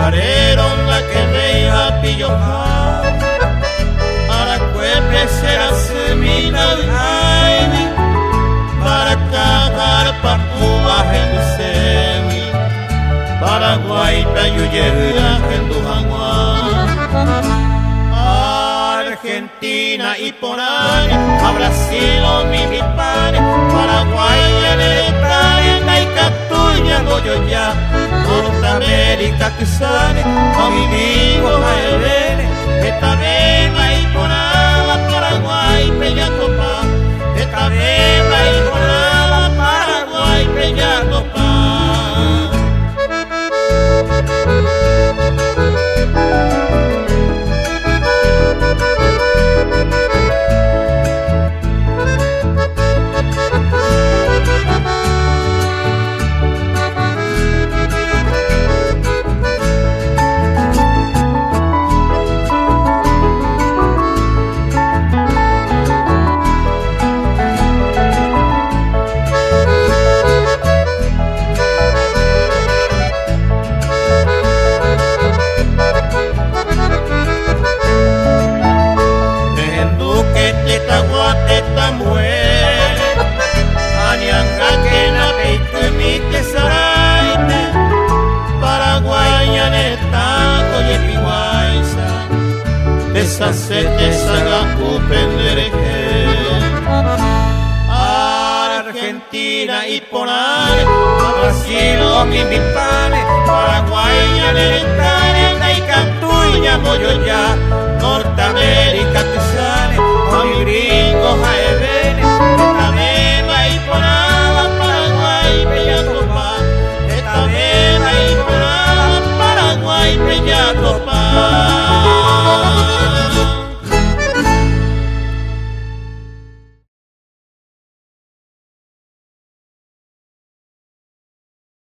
Pararon la que veía pilloja, para cuepe será semina de para cagar papuas en Lucemi, Paraguay payuyera en Dujanguán, Argentina y por ahí, a Brasil o Mimipare, Paraguay en el Italia y Catuya, Goyoya, Norteamérica que sale, con mi vivo a Ebene, esta beba y por agua, Paraguay, Peñacopa, esta beba y por agua, Paraguay, Peñacopa. Sete saga Argentina y por ahí, Brasil o Mimipane, Paraguay en el Italia y Cantú.